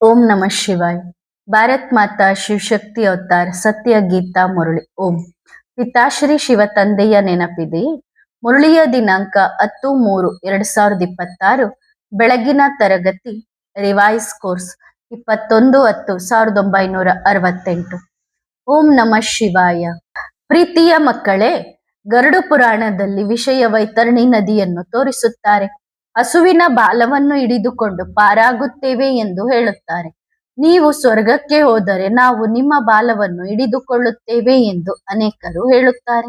ओम नमः शिवाय। भारत माता ಶಿವಶಕ್ತಿ ಅವತಾರ ಸತ್ಯ ಗೀತಾ ಮುರಳಿ ಓಂ ಪಿತಾಶ್ರೀ ಶಿವ ತಂದೆಯ ನೆನಪಿದೆ. ಮುರಳಿಯ ದಿನಾಂಕ 10/3/2026 ಬೆಳಗಿನ ತರಗತಿ ರಿವೈಸ್ ಕೋರ್ಸ್ 21/10/1968. ಓಂ ನಮಃ ಶಿವಾಯ. ಪ್ರೀತಿಯ ಮಕ್ಕಳೇ, ಗರುಡ ಪುರಾಣದಲ್ಲಿ ವಿಷಯ ವೈತರಣಿ ನದಿಯನ್ನು ತೋರಿಸುತ್ತಾರೆ. ಹಸುವಿನ ಬಾಲವನ್ನು ಹಿಡಿದುಕೊಂಡು ಪಾರಾಗುತ್ತೇವೆ ಎಂದು ಹೇಳುತ್ತಾರೆ. ನೀವು ಸ್ವರ್ಗಕ್ಕೆ ಹೋದರೆ ನಾವು ನಿಮ್ಮ ಬಾಲವನ್ನು ಹಿಡಿದುಕೊಳ್ಳುತ್ತೇವೆ ಎಂದು ಅನೇಕರು ಹೇಳುತ್ತಾರೆ.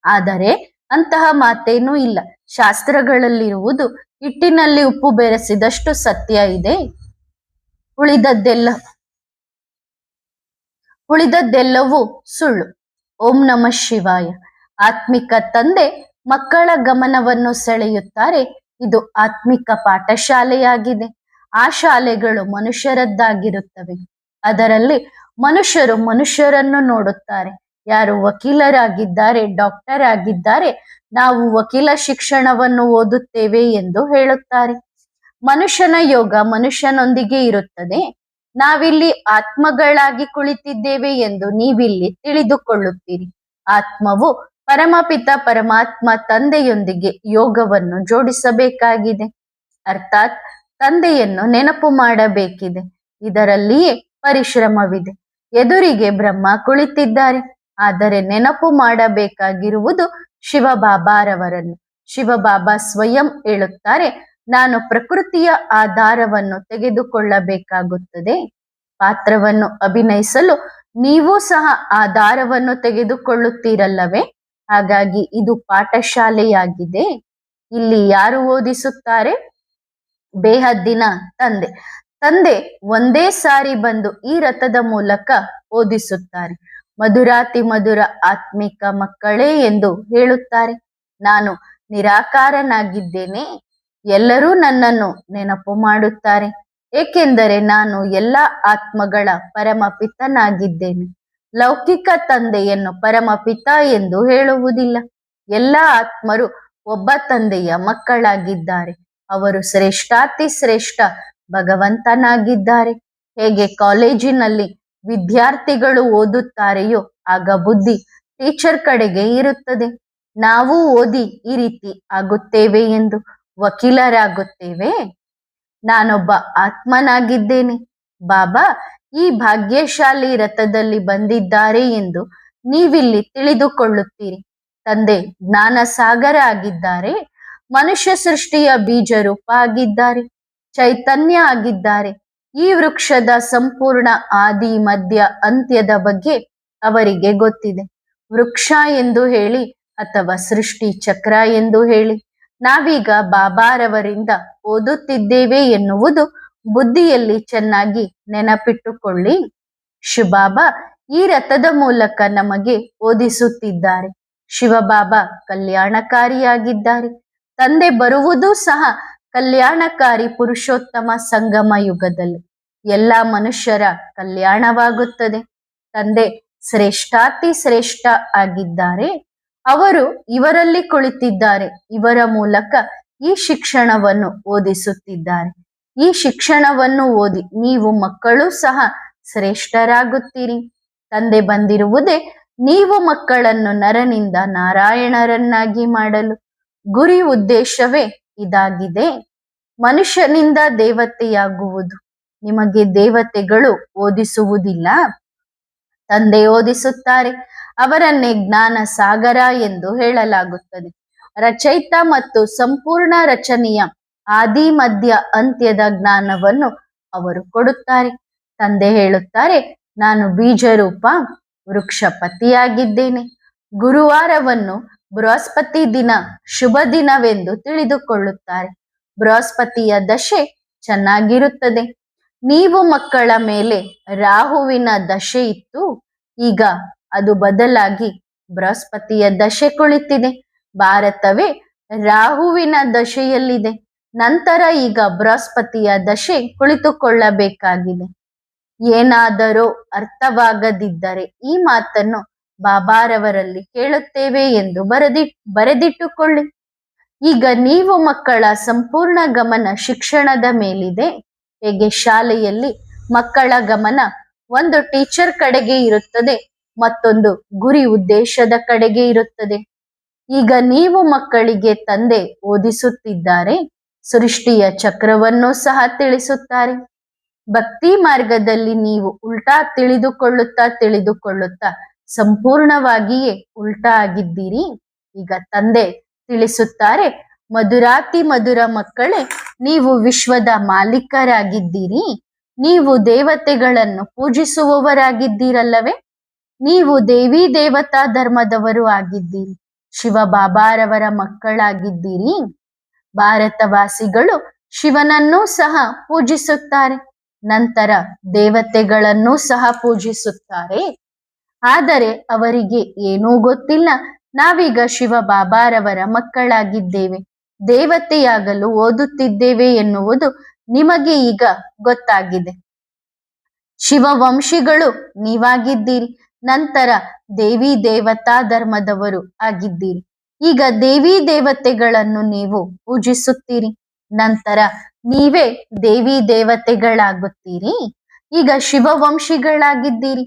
ಆದರೆ ಅಂತಹ ಮಾತೇನೂ ಇಲ್ಲ. ಶಾಸ್ತ್ರಗಳಲ್ಲಿರುವುದು ಹಿಟ್ಟಿನಲ್ಲಿ ಉಪ್ಪು ಬೆರೆಸಿದಷ್ಟು ಸತ್ಯ ಇದೆ. ಉಳಿದದ್ದೆಲ್ಲವೂ ಸುಳ್ಳು. ಓಂ ನಮಃ ಶಿವಾಯ. ಆತ್ಮಿಕ ತಂದೆ ಮಕ್ಕಳ ಗಮನವನ್ನು ಸೆಳೆಯುತ್ತಾರೆ. ಇದು ಆತ್ಮಿಕ ಪಾಠಶಾಲೆಯಾಗಿದೆ. ಆ ಶಾಲೆಗಳು ಮನುಷ್ಯರದ್ದಾಗಿರುತ್ತವೆ. ಅದರಲ್ಲಿ ಮನುಷ್ಯರು ಮನುಷ್ಯರನ್ನು ನೋಡುತ್ತಾರೆ. ಯಾರು ವಕೀಲರಾಗಿದ್ದಾರೆ, ಡಾಕ್ಟರ್ ಆಗಿದ್ದಾರೆ, ನಾವು ವಕೀಲ ಶಿಕ್ಷಣವನ್ನು ಓದುತ್ತೇವೆ ಎಂದು ಹೇಳುತ್ತಾರೆ. ಮನುಷ್ಯನ ಯೋಗ ಮನುಷ್ಯನೊಂದಿಗೆ ಇರುತ್ತದೆ. ನಾವಿಲ್ಲಿ ಆತ್ಮಗಳಾಗಿ ಕುಳಿತಿದ್ದೇವೆ ಎಂದು ನೀವಿಲ್ಲಿ ತಿಳಿದುಕೊಳ್ಳುತ್ತೀರಿ. ಆತ್ಮವು ಪರಮಪಿತ ಪರಮಾತ್ಮ ತಂದೆಯೊಂದಿಗೆ ಯೋಗವನ್ನು ಜೋಡಿಸಬೇಕಾಗಿದೆ. ಅರ್ಥಾತ್ ತಂದೆಯನ್ನು ನೆನಪು ಮಾಡಬೇಕಿದೆ. ಇದರಲ್ಲಿಯೇ ಪರಿಶ್ರಮವಿದೆ. ಎದುರಿಗೆ ಬ್ರಹ್ಮ ಕುಳಿತಿದ್ದಾರೆ, ಆದರೆ ನೆನಪು ಮಾಡಬೇಕಾಗಿರುವುದು ಶಿವಬಾಬಾರವರನ್ನು. ಶಿವಬಾಬಾ ಸ್ವಯಂ ಹೇಳುತ್ತಾರೆ, ನಾನು ಪ್ರಕೃತಿಯ ಆಧಾರವನ್ನು ತೆಗೆದುಕೊಳ್ಳಬೇಕಾಗುತ್ತದೆ. ಪಾತ್ರವನ್ನು ಅಭಿನಯಿಸಲು ನೀವು ಸಹ ಆಧಾರವನ್ನು ತೆಗೆದುಕೊಳ್ಳುತ್ತೀರಲ್ಲವೇ? ಹಾಗಾಗಿ ಇದು ಪಾಠಶಾಲೆಯಾಗಿದೆ. ಇಲ್ಲಿ ಯಾರು ಓದಿಸುತ್ತಾರೆ? ಬೇಹದ್ದಿನ ತಂದೆ. ತಂದೆ ಒಂದೇ ಸಾರಿ ಬಂದು ಈ ರಥದ ಮೂಲಕ ಓದಿಸುತ್ತಾರೆ. ಮಧುರಾತಿ ಮಧುರ ಆತ್ಮಿಕ ಮಕ್ಕಳೇ ಎಂದು ಹೇಳುತ್ತಾರೆ. ನಾನು ನಿರಾಕಾರನಾಗಿದ್ದೇನೆ. ಎಲ್ಲರೂ ನನ್ನನ್ನು ನೆನಪು ಮಾಡುತ್ತಾರೆ, ಏಕೆಂದರೆ ನಾನು ಎಲ್ಲ ಆತ್ಮಗಳ ಪರಮಪಿತನಾಗಿದ್ದೇನೆ. ಲೌಕಿಕ ತಂದೆಯನ್ನು ಪರಮಪಿತ ಎಂದು ಹೇಳುವುದಿಲ್ಲ. ಎಲ್ಲ ಆತ್ಮರು ಒಬ್ಬ ತಂದೆಯ ಮಕ್ಕಳಾಗಿದ್ದಾರೆ. ಅವರು ಶ್ರೇಷ್ಠಾತಿ ಶ್ರೇಷ್ಠ ಭಗವಂತನಾಗಿದ್ದಾರೆ. ಹೇಗೆ ಕಾಲೇಜಿನಲ್ಲಿ ವಿದ್ಯಾರ್ಥಿಗಳು ಓದುತ್ತಾರೆಯೋ ಆಗ ಬುದ್ಧಿ ಟೀಚರ್ ಕಡೆಗೆ ಇರುತ್ತದೆ. ನಾವು ಓದಿ ಈ ರೀತಿ ಆಗುತ್ತೇವೆ ಎಂದು ವಕೀಲರಾಗುತ್ತೇವೆ. ನಾನೊಬ್ಬ ಆತ್ಮನಾಗಿದ್ದೇನೆ. ಬಾಬಾ ಈ ಭಾಗ್ಯಶಾಲಿ ರಥದಲ್ಲಿ ಬಂದಿದ್ದಾರೆ ಎಂದು ನೀವಿಲ್ಲಿ ತಿಳಿದುಕೊಳ್ಳುತ್ತೀರಿ. ತಂದೆ ಜ್ಞಾನ ಸಾಗರ ಆಗಿದ್ದಾರೆ. ಮನುಷ್ಯ ಸೃಷ್ಟಿಯ ಬೀಜ ರೂಪ ಆಗಿದ್ದಾರೆ. ಚೈತನ್ಯ ಆಗಿದ್ದಾರೆ. ಈ ವೃಕ್ಷದ ಸಂಪೂರ್ಣ ಆದಿ ಮಧ್ಯ ಅಂತ್ಯದ ಬಗ್ಗೆ ಅವರಿಗೆ ಗೊತ್ತಿದೆ. ವೃಕ್ಷ ಎಂದು ಹೇಳಿ ಅಥವಾ ಸೃಷ್ಟಿ ಚಕ್ರ ಎಂದು ಹೇಳಿ ನಾವೀಗ ಬಾಬಾರವರಿಂದ ಓದುತ್ತಿದ್ದೇವೆ ಎನ್ನುವುದು ಬುದ್ಧಿಯಲ್ಲಿ ಚೆನ್ನಾಗಿ ನೆನಪಿಟ್ಟುಕೊಳ್ಳಿ. ಶಿವಬಾಬಾ ಈ ರಥದ ಮೂಲಕ ನಮಗೆ ಓದಿಸುತ್ತಿದ್ದಾರೆ. ಶಿವಬಾಬಾ ಕಲ್ಯಾಣಕಾರಿಯಾಗಿದ್ದಾರೆ. ತಂದೆ ಬರುವುದೂ ಸಹ ಕಲ್ಯಾಣಕಾರಿ ಪುರುಷೋತ್ತಮ ಸಂಗಮ ಯುಗದಲ್ಲಿ ಎಲ್ಲ ಮನುಷ್ಯರ ಕಲ್ಯಾಣವಾಗುತ್ತದೆ. ತಂದೆ ಶ್ರೇಷ್ಠಾತಿ ಶ್ರೇಷ್ಠ ಆಗಿದ್ದಾರೆ. ಅವರು ಇವರಲ್ಲಿ ಕುಳಿತಿದ್ದಾರೆ. ಇವರ ಮೂಲಕ ಈ ಶಿಕ್ಷಣವನ್ನು ಓದಿಸುತ್ತಿದ್ದಾರೆ. ಈ ಶಿಕ್ಷಣವನ್ನು ಓದಿ ನೀವು ಮಕ್ಕಳು ಸಹ ಶ್ರೇಷ್ಠರಾಗುತ್ತೀರಿ. ತಂದೆ ಬಂದಿರುವುದೇ ನೀವು ಮಕ್ಕಳನ್ನು ನರನಿಂದ ನಾರಾಯಣರನ್ನಾಗಿ ಮಾಡಲು. ಗುರಿ ಉದ್ದೇಶವೇ ಇದಾಗಿದೆ. ಮನುಷ್ಯನಿಂದ ದೇವತೆಯಾಗುವುದು. ನಿಮಗೆ ದೇವತೆಗಳು ಓದಿಸುವುದಿಲ್ಲ, ತಂದೆ ಓದಿಸುತ್ತಾರೆ. ಅವರನ್ನೇ ಜ್ಞಾನ ಸಾಗರ ಎಂದು ಹೇಳಲಾಗುತ್ತದೆ. ರಚಯಿತ ಮತ್ತು ಸಂಪೂರ್ಣ ರಚನೆಯ ಆದಿ ಮಧ್ಯ ಅಂತ್ಯದ ಜ್ಞಾನವನ್ನು ಅವರು ಕೊಡುತ್ತಾರೆ. ತಂದೆ ಹೇಳುತ್ತಾರೆ, ನಾನು ಬೀಜರೂಪ ವೃಕ್ಷಪತಿಯಾಗಿದ್ದೇನೆ. ಗುರುವಾರವನ್ನು ಬೃಹಸ್ಪತಿ ದಿನ ಶುಭ ದಿನವೆಂದು ತಿಳಿದುಕೊಳ್ಳುತ್ತಾರೆ. ಬೃಹಸ್ಪತಿಯ ದಶೆ ಚೆನ್ನಾಗಿರುತ್ತದೆ. ನೀವು ಮಕ್ಕಳ ಮೇಲೆ ರಾಹುವಿನ ದಶೆ ಇತ್ತು. ಈಗ ಅದು ಬದಲಾಗಿ ಬೃಹಸ್ಪತಿಯ ದಶೆ ಕುಳಿತಿದೆ. ಭಾರತವೇ ರಾಹುವಿನ ದಶೆಯಲ್ಲಿದೆ. ನಂತರ ಈಗ ಬೃಹಸ್ಪತಿಯ ದಶೆ ಕುಳಿತುಕೊಳ್ಳಬೇಕಾಗಿದೆ. ಏನಾದರೂ ಅರ್ಥವಾಗದಿದ್ದರೆ ಈ ಮಾತನ್ನು ಬಾಬಾರವರಲ್ಲಿ ಕೇಳುತ್ತೇವೆ ಎಂದು ಬರೆದಿಟ್ಟುಕೊಳ್ಳಿ. ಈಗ ನೀವು ಮಕ್ಕಳ ಸಂಪೂರ್ಣ ಗಮನ ಶಿಕ್ಷಣದ ಮೇಲಿದೆ. ಹೇಗೆ ಶಾಲೆಯಲ್ಲಿ ಮಕ್ಕಳ ಗಮನ ಒಂದು ಟೀಚರ್ ಕಡೆಗೆ ಇರುತ್ತದೆ, ಮತ್ತೊಂದು ಗುರಿ ಉದ್ದೇಶದ ಕಡೆಗೆ ಇರುತ್ತದೆ. ಈಗ ನೀವು ಮಕ್ಕಳಿಗೆ ತಂದೆ ಓದಿಸುತ್ತಿದ್ದಾರೆ, ಸೃಷ್ಟಿಯ ಚಕ್ರವನ್ನು ಸಹ ತಿಳಿಸುತ್ತಾರೆ. ಭಕ್ತಿ ಮಾರ್ಗದಲ್ಲಿ ನೀವು ಉಲ್ಟಾ ತಿಳಿದುಕೊಳ್ಳುತ್ತಾ ಸಂಪೂರ್ಣವಾಗಿಯೇ ಉಲ್ಟಾ ಆಗಿದ್ದೀರಿ. ಈಗ ತಂದೆ ತಿಳಿಸುತ್ತಾರೆ, ಮಧುರಾತಿ ಮಧುರ ಮಕ್ಕಳೇ, ನೀವು ವಿಶ್ವದ ಮಾಲೀಕರಾಗಿದ್ದೀರಿ. ನೀವು ದೇವತೆಗಳನ್ನು ಪೂಜಿಸುವವರಾಗಿದ್ದೀರಲ್ಲವೇ? ನೀವು ದೇವಿ ದೇವತಾ ಧರ್ಮದವರು ಆಗಿದ್ದೀರಿ. ಶಿವ ಬಾಬಾರವರ ಮಕ್ಕಳಾಗಿದ್ದೀರಿ. ಭಾರತವಾಸಿಗಳು ಶಿವನನ್ನೂ ಸಹ ಪೂಜಿಸುತ್ತಾರೆ, ನಂತರ ದೇವತೆಗಳನ್ನೂ ಸಹ ಪೂಜಿಸುತ್ತಾರೆ. ಆದರೆ ಅವರಿಗೆ ಏನೂ ಗೊತ್ತಿಲ್ಲ, ನಾವೀಗ ಶಿವ ಬಾಬಾರವರ ಮಕ್ಕಳಾಗಿದ್ದೇವೆ, ದೇವತೆಯಾಗಲು ಓದುತ್ತಿದ್ದೇವೆ ಎನ್ನುವುದು ನಿಮಗೆ ಈಗ ಗೊತ್ತಾಗಿದೆ. ಶಿವವಂಶಿಗಳು ನೀವಾಗಿದ್ದೀರಿ, ನಂತರ ದೇವಿ ದೇವತಾ ಧರ್ಮದವರು ಆಗಿದ್ದೀರಿ. ಈಗ ದೇವಿ ದೇವತೆಗಳನ್ನು ನೀವು ಪೂಜಿಸುತ್ತೀರಿ, ನಂತರ ನೀವೇ ದೇವಿ ದೇವತೆಗಳಾಗುತ್ತೀರಿ. ಈಗ ಶಿವವಂಶಿಗಳಾಗಿದ್ದೀರಿ,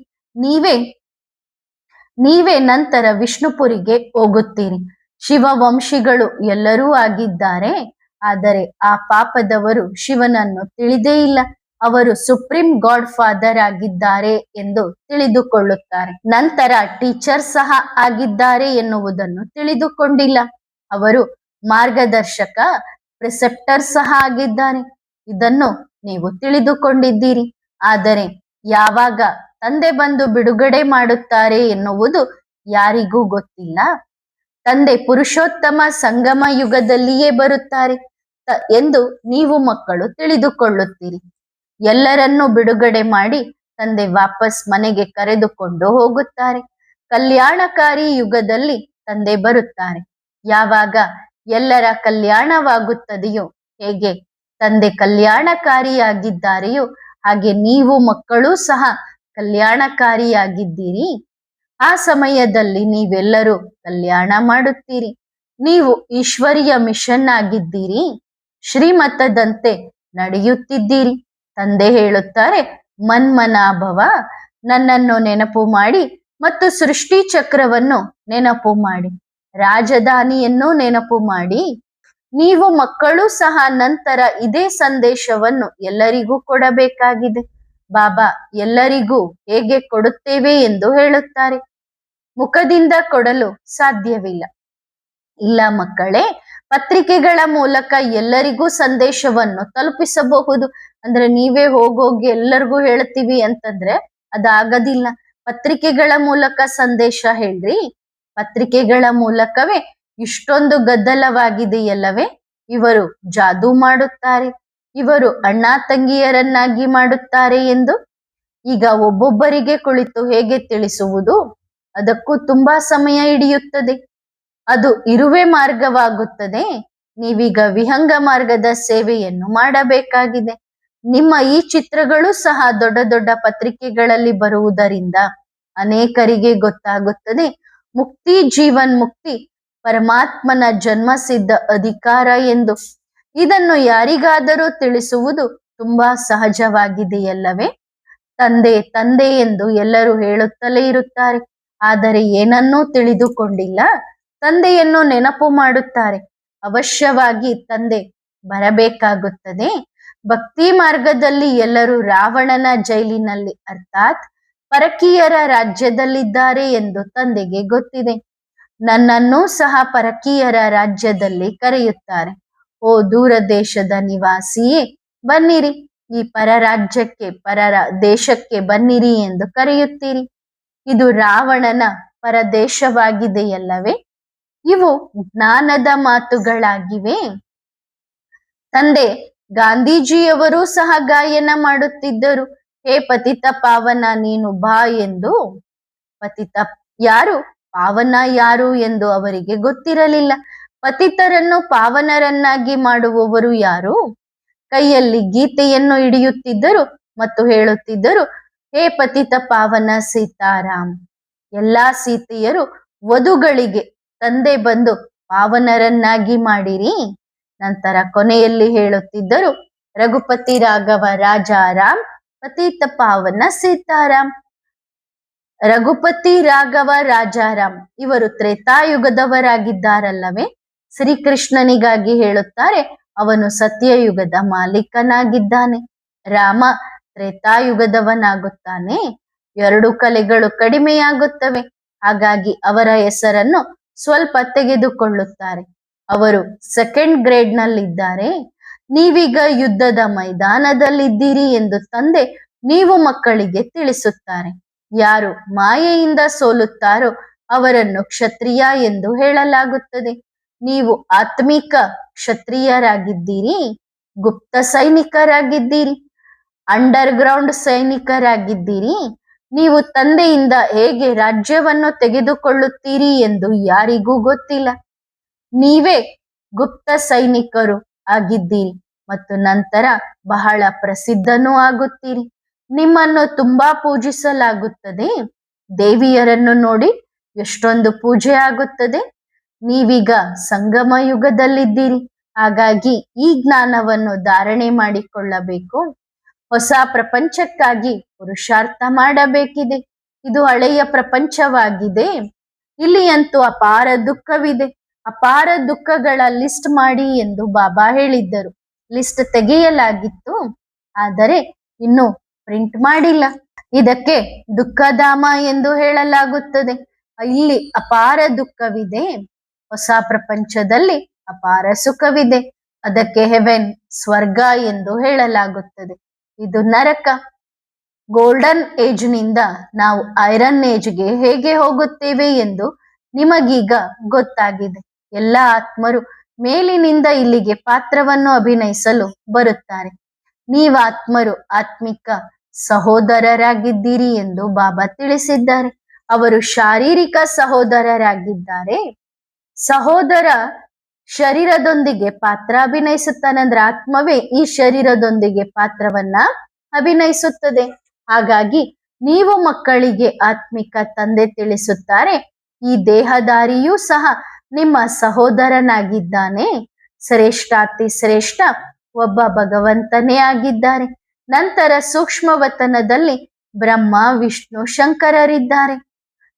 ನೀವೇ ನಂತರ ವಿಷ್ಣುಪುರಿಗೆ ಹೋಗುತ್ತೀರಿ. ಶಿವವಂಶಿಗಳು ಎಲ್ಲರೂ ಆಗಿದ್ದಾರೆ, ಆದರೆ ಆ ಪಾಪದವರು ಶಿವನನ್ನು ತಿಳಿದೇ ಇಲ್ಲ. ಅವರು ಸುಪ್ರೀಂ ಗಾಡ್ ಫಾದರ್ ಆಗಿದ್ದಾರೆ ಎಂದು ತಿಳಿದುಕೊಳ್ಳುತ್ತಾರೆ, ನಂತರ ಟೀಚರ್ ಸಹ ಆಗಿದ್ದಾರೆ ಎನ್ನುವುದನ್ನು ತಿಳಿದುಕೊಂಡಿಲ್ಲ. ಅವರು ಮಾರ್ಗದರ್ಶಕ ಪ್ರಿಸೆಪ್ಟರ್ ಸಹ ಆಗಿದ್ದಾರೆ, ಇದನ್ನು ನೀವು ತಿಳಿದುಕೊಂಡಿದ್ದೀರಿ. ಆದರೆ ಯಾವಾಗ ತಂದೆ ಬಂದು ಬಿಡುಗಡೆ ಮಾಡುತ್ತಾರೆ ಎನ್ನುವುದು ಯಾರಿಗೂ ಗೊತ್ತಿಲ್ಲ. ತಂದೆ ಪುರುಷೋತ್ತಮ ಸಂಗಮ ಯುಗದಲ್ಲಿಯೇ ಬರುತ್ತಾರೆ ಎಂದು ನೀವು ಮಕ್ಕಳು ತಿಳಿದುಕೊಳ್ಳುತ್ತೀರಿ. ಎಲ್ಲರನ್ನೂ ಬಿಡುಗಡೆ ಮಾಡಿ ತಂದೆ ವಾಪಸ್ ಮನೆಗೆ ಕರೆದುಕೊಂಡು ಹೋಗುತ್ತಾರೆ. ಕಲ್ಯಾಣಕಾರಿ ಯುಗದಲ್ಲಿ ತಂದೆ ಬರುತ್ತಾರೆ. ಯಾವಾಗ ಎಲ್ಲರ ಕಲ್ಯಾಣವಾಗುತ್ತದೆಯೋ, ಹೇಗೆ ತಂದೆ ಕಲ್ಯಾಣಕಾರಿಯಾಗಿದ್ದಾರೆಯೋ ಹಾಗೆ ನೀವು ಮಕ್ಕಳೂ ಸಹ ಕಲ್ಯಾಣಕಾರಿಯಾಗಿದ್ದೀರಿ. ಆ ಸಮಯದಲ್ಲಿ ನೀವೆಲ್ಲರೂ ಕಲ್ಯಾಣ ಮಾಡುತ್ತೀರಿ. ನೀವು ಈಶ್ವರಿಯ ಮಿಷನ್ ಆಗಿದ್ದೀರಿ, ಶ್ರೀಮತದಂತೆ ನಡೆಯುತ್ತಿದ್ದೀರಿ. ತಂದೆ ಹೇಳುತ್ತಾರೆ, ಮನ್ಮನಾಭವ, ನನ್ನನ್ನು ನೆನಪು ಮಾಡಿ ಮತ್ತು ಸೃಷ್ಟಿ ಚಕ್ರವನ್ನು ನೆನಪು ಮಾಡಿ, ರಾಜಧಾನಿಯನ್ನು ನೆನಪು ಮಾಡಿ. ನೀವು ಮಕ್ಕಳು ಸಹ ನಂತರ ಇದೇ ಸಂದೇಶವನ್ನು ಎಲ್ಲರಿಗೂ ಕೊಡಬೇಕಾಗಿದೆ. ಬಾಬಾ ಎಲ್ಲರಿಗೂ ಹೇಗೆ ಕೊಡುತ್ತೇವೆ ಎಂದು ಹೇಳುತ್ತಾರೆ, ಮುಖದಿಂದ ಕೊಡಲು ಸಾಧ್ಯವಿಲ್ಲ. ಇಲ್ಲ ಮಕ್ಕಳೇ, ಪತ್ರಿಕೆಗಳ ಮೂಲಕ ಎಲ್ಲರಿಗೂ ಸಂದೇಶವನ್ನು ತಲುಪಿಸಬಹುದು. ಅಂದ್ರೆ ನೀವೇ ಹೋಗೋಗಿ ಎಲ್ಲರಿಗೂ ಹೇಳ್ತೀವಿ ಅಂತಂದ್ರೆ ಅದಾಗದಿಲ್ಲ. ಪತ್ರಿಕೆಗಳ ಮೂಲಕ ಸಂದೇಶ ಹೇಳ್ರಿ. ಪತ್ರಿಕೆಗಳ ಮೂಲಕವೇ ಇಷ್ಟೊಂದು ಗದ್ದಲವಾಗಿದೆಯಲ್ಲವೇ? ಇವರು ಜಾದೂ ಮಾಡುತ್ತಾರೆ, ಇವರು ಅಣ್ಣ ತಂಗಿಯರನ್ನಾಗಿ ಮಾಡುತ್ತಾರೆ ಎಂದು ಈಗ ಒಬ್ಬೊಬ್ಬರಿಗೆ ಕುಳಿತು ಹೇಗೆ ತಿಳಿಸುವುದು? ಅದಕ್ಕೂ ತುಂಬಾ ಸಮಯ ಹಿಡಿಯುತ್ತದೆ. ಅದು ಇರುವೆ ಮಾರ್ಗವಾಗುತ್ತದೆ. ನೀವೀಗ ವಿಹಂಗ ಮಾರ್ಗದ ಸೇವೆಯನ್ನು ಮಾಡಬೇಕಾಗಿದೆ. ನಿಮ್ಮ ಈ ಚಿತ್ರಗಳು ಸಹ ದೊಡ್ಡ ದೊಡ್ಡ ಪತ್ರಿಕೆಗಳಲ್ಲಿ ಬರುವುದರಿಂದ ಅನೇಕರಿಗೆ ಗೊತ್ತಾಗುತ್ತದೆ, ಮುಕ್ತಿ ಜೀವನ್ ಮುಕ್ತಿ ಪರಮಾತ್ಮನ ಜನ್ಮಸಿದ್ಧ ಅಧಿಕಾರ ಎಂದು. ಇದನ್ನು ಯಾರಿಗಾದರೂ ತಿಳಿಸುವುದು ತುಂಬಾ ಸಹಜವಾಗಿದೆಯಲ್ಲವೇ? ತಂದೆ ತಂದೆ ಎಂದು ಎಲ್ಲರೂ ಹೇಳುತ್ತಲೇ ಇರುತ್ತಾರೆ, ಆದರೆ ಏನನ್ನೂ ತಿಳಿದುಕೊಂಡಿಲ್ಲ. ತಂದೆಯನ್ನು ನೆನಪು ಮಾಡುತ್ತಾರೆ, ಅವಶ್ಯವಾಗಿ ತಂದೆ ಬರಬೇಕಾಗುತ್ತದೆ. ಭಕ್ತಿ ಮಾರ್ಗದಲ್ಲಿ ಎಲ್ಲರೂ ರಾವಣನ ಜೈಲಿನಲ್ಲಿ ಅರ್ಥಾತ್ ಪರಕೀಯರ ರಾಜ್ಯದಲ್ಲಿದ್ದಾರೆ ಎಂದು ತಂದೆಗೆ ಗೊತ್ತಿದೆ. ನನ್ನನ್ನೂ ಸಹ ಪರಕೀಯರ ರಾಜ್ಯದಲ್ಲಿ ಕರೆಯುತ್ತಾರೆ. ಓ ದೂರ ದೇಶದ ನಿವಾಸಿಯೇ, ಬನ್ನಿರಿ, ಈ ಪರ ರಾಜ್ಯಕ್ಕೆ ಪರರ ದೇಶಕ್ಕೆ ಬನ್ನಿರಿ ಎಂದು ಕರೆಯುತ್ತೀರಿ. ಇದು ರಾವಣನ ಪರದೇಶವಾಗಿದೆಯಲ್ಲವೇ? ಇವು ಜ್ಞಾನದ ಮಾತುಗಳಾಗಿವೆ. ತಂದೆ ಗಾಂಧೀಜಿಯವರೂ ಸಹ ಗಾಯನ ಮಾಡುತ್ತಿದ್ದರು, ಹೇ ಪತಿತ ಪಾವನ ನೀನು ಬಾ ಎಂದು. ಪತಿತ ಯಾರು, ಪಾವನ ಯಾರು ಎಂದು ಅವರಿಗೆ ಗೊತ್ತಿರಲಿಲ್ಲ. ಪತಿತರನ್ನು ಪಾವನರನ್ನಾಗಿ ಮಾಡುವವರು ಯಾರು? ಕೈಯಲ್ಲಿ ಗೀತೆಯನ್ನು ಹಿಡಿಯುತ್ತಿದ್ದರು ಮತ್ತು ಹೇಳುತ್ತಿದ್ದರು, ಹೇ ಪತಿತ ಪಾವನ ಸೀತಾರಾಮ್. ಎಲ್ಲಾ ಸೀತೆಯರು ವಧುಗಳಿಗೆ ತಂದೆ ಬಂದು ಪಾವನರನ್ನಾಗಿ ಮಾಡಿರಿ. ನಂತರ ಕೊನೆಯಲ್ಲಿ ಹೇಳುತ್ತಿದ್ದರು, ರಘುಪತಿ ರಾಘವ ರಾಜಾರಾಮ್ ಪತಿತ ಪಾವನ ಸೀತಾರಾಮ್. ರಘುಪತಿ ರಾಘವ ರಾಜಾರಾಮ್ ಇವರು ತ್ರೇತಾಯುಗದವರಾಗಿದ್ದಾರಲ್ಲವೇ? ಶ್ರೀಕೃಷ್ಣನಿಗಾಗಿ ಹೇಳುತ್ತಾರೆ, ಅವನು ಸತ್ಯಯುಗದ ಮಾಲೀಕನಾಗಿದ್ದಾನೆ. ರಾಮ ತ್ರೇತಾಯುಗದವನಾಗುತ್ತಾನೆ. 2 ಕಲೆಗಳು ಕಡಿಮೆಯಾಗುತ್ತವೆ. ಹಾಗಾಗಿ ಅವರ ಹೆಸರನ್ನು ಸ್ವಲ್ಪ ತೆಗೆದುಕೊಳ್ಳುತ್ತಾರೆ. ಅವರು 2nd ಗ್ರೇಡ್ನಲ್ಲಿದ್ದಾರೆ. ನೀವೀಗ ಯುದ್ಧದ ಮೈದಾನದಲ್ಲಿದ್ದೀರಿ ಎಂದು ತಂದೆ ನೀವು ಮಕ್ಕಳಿಗೆ ತಿಳಿಸುತ್ತಾರೆ. ಯಾರು ಮಾಯೆಯಿಂದ ಸೋಲುತ್ತಾರೋ ಅವರನ್ನು ಕ್ಷತ್ರಿಯ ಎಂದು ಹೇಳಲಾಗುತ್ತದೆ. ನೀವು ಆತ್ಮಿಕ ಕ್ಷತ್ರಿಯರಾಗಿದ್ದೀರಿ, ಗುಪ್ತ ಸೈನಿಕರಾಗಿದ್ದೀರಿ, ಅಂಡರ್ ಗ್ರೌಂಡ್ ಸೈನಿಕರಾಗಿದ್ದೀರಿ. ನೀವು ತಂದೆಯಿಂದ ಹೇಗೆ ರಾಜ್ಯವನ್ನು ತೆಗೆದುಕೊಳ್ಳುತ್ತೀರಿ ಎಂದು ಯಾರಿಗೂ ಗೊತ್ತಿಲ್ಲ. ನೀವೇ ಗುಪ್ತ ಸೈನಿಕರು ಆಗಿದ್ದೀರಿ ಮತ್ತು ನಂತರ ಬಹಳ ಪ್ರಸಿದ್ಧನೂ ಆಗುತ್ತೀರಿ. ನಿಮ್ಮನ್ನು ತುಂಬಾ ಪೂಜಿಸಲಾಗುತ್ತದೆ. ದೇವಿಯರನ್ನು ನೋಡಿ ಎಷ್ಟೊಂದು ಪೂಜೆ ಆಗುತ್ತದೆ. ನೀವೀಗ ಸಂಗಮ ಯುಗದಲ್ಲಿದ್ದೀರಿ. ಹಾಗಾಗಿ ಈ ಜ್ಞಾನವನ್ನು ಧಾರಣೆ ಮಾಡಿಕೊಳ್ಳಬೇಕು. ಹೊಸ ಪ್ರಪಂಚಕ್ಕಾಗಿ ಪುರುಷಾರ್ಥ ಮಾಡಬೇಕಿದೆ. ಇದು ಹಳೆಯ ಪ್ರಪಂಚವಾಗಿದೆ. ಇಲ್ಲಿ ಅಂತೂ ಅಪಾರ ದುಃಖವಿದೆ. ಅಪಾರ ದುಃಖಗಳ ಲಿಸ್ಟ್ ಮಾಡಿ ಎಂದು ಬಾಬಾ ಹೇಳಿದ್ದರು. ಲಿಸ್ಟ್ ತೆಗೆಯಲಾಗಿತ್ತು, ಆದರೆ ಇನ್ನು ಪ್ರಿಂಟ್ ಮಾಡಿಲ್ಲ. ಇದಕ್ಕೆ ದುಃಖಧಾಮ ಎಂದು ಹೇಳಲಾಗುತ್ತದೆ. ಇಲ್ಲಿ ಅಪಾರ ದುಃಖವಿದೆ. ಹೊಸ ಪ್ರಪಂಚದಲ್ಲಿ ಅಪಾರ ಸುಖವಿದೆ. ಅದಕ್ಕೆ ಹೆವೆನ್, ಸ್ವರ್ಗ ಎಂದು ಹೇಳಲಾಗುತ್ತದೆ. ಇದು ನರಕ. ಗೋಲ್ಡನ್ ಏಜ್ ನಿಂದ ನಾವು ಐರನ್ ಏಜ್ಗೆ ಹೇಗೆ ಹೋಗುತ್ತೇವೆ ಎಂದು ನಿಮಗೀಗ ಗೊತ್ತಾಗಿದೆ. ಎಲ್ಲ ಆತ್ಮರು ಮೇಲಿನಿಂದ ಇಲ್ಲಿಗೆ ಪಾತ್ರವನ್ನು ಅಭಿನಯಿಸಲು ಬರುತ್ತಾರೆ. ನೀವಾತ್ಮರು ಆತ್ಮಿಕ ಸಹೋದರರಾಗಿದ್ದೀರಿ ಎಂದು ಬಾಬಾ ತಿಳಿಸಿದ್ದಾರೆ. ಅವರು ಶಾರೀರಿಕ ಸಹೋದರರಾಗಿದ್ದಾರೆ. ಸಹೋದರ ಶರೀರದೊಂದಿಗೆ ಪಾತ್ರ ಅಭಿನಯಿಸುತ್ತಾನೆ ಅಂದ್ರೆ ಆತ್ಮವೇ ಈ ಶರೀರದೊಂದಿಗೆ ಪಾತ್ರವನ್ನ ಅಭಿನಯಿಸುತ್ತದೆ. ಹಾಗಾಗಿ ನೀವು ಮಕ್ಕಳಿಗೆ ಆತ್ಮಿಕ ತಂದೆ ತಿಳಿಸುತ್ತಾರೆ, ಈ ದೇಹದಾರಿಯೂ ಸಹ ನಿಮ್ಮ ಸಹೋದರನಾಗಿದ್ದಾನೆ. ಶ್ರೇಷ್ಠಾತಿ ಶ್ರೇಷ್ಠ ಒಬ್ಬ ಭಗವಂತನೇ ಆಗಿದ್ದಾರೆ. ನಂತರ ಸೂಕ್ಷ್ಮವತನದಲ್ಲಿ ಬ್ರಹ್ಮ, ವಿಷ್ಣು, ಶಂಕರರಿದ್ದಾರೆ.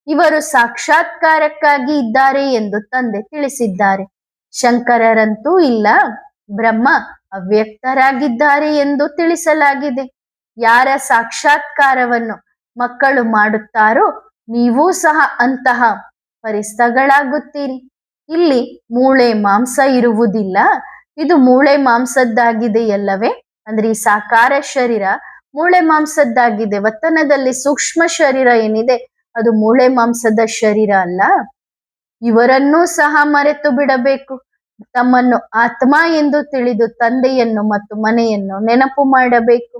ಇವರು ಸಾಕ್ಷಾತ್ಕಾರಕ್ಕಾಗಿ ಇದ್ದಾರೆ ಎಂದು ತಂದೆ ತಿಳಿಸಿದ್ದಾರೆ. ಶಂಕರರಂತೂ ಇಲ್ಲ, ಬ್ರಹ್ಮ ಅವ್ಯಕ್ತರಾಗಿದ್ದಾರೆ ಎಂದು ತಿಳಿಸಲಾಗಿದೆ. ಯಾರ ಸಾಕ್ಷಾತ್ಕಾರವನ್ನು ಮಕ್ಕಳು ಮಾಡುತ್ತಾರೋ ನೀವೂ ಸಹ ಅಂತಹ ಪರಿಸ್ಥಗಳಾಗುತ್ತೀರಿ. ಇಲ್ಲಿ ಮೂಳೆ ಮಾಂಸ ಇರುವುದಿಲ್ಲ. ಇದು ಮೂಳೆ ಮಾಂಸದ್ದಾಗಿದೆಯಲ್ಲವೇ? ಅಂದ್ರೆ ಈ ಸಾಕಾರ ಶರೀರ ಮೂಳೆ ಮಾಂಸದ್ದಾಗಿದೆ. ವತನದಲ್ಲಿ ಸೂಕ್ಷ್ಮ ಶರೀರ ಏನಿದೆ ಅದು ಮೂಳೆ ಮಾಂಸದ ಶರೀರ ಅಲ್ಲ. ಇವರನ್ನೂ ಸಹ ಮರೆತು ಬಿಡಬೇಕು. ತಮ್ಮನ್ನು ಆತ್ಮ ಎಂದು ತಿಳಿದು ತಂದೆಯನ್ನು ಮತ್ತು ಮನೆಯನ್ನು ನೆನಪು ಮಾಡಬೇಕು.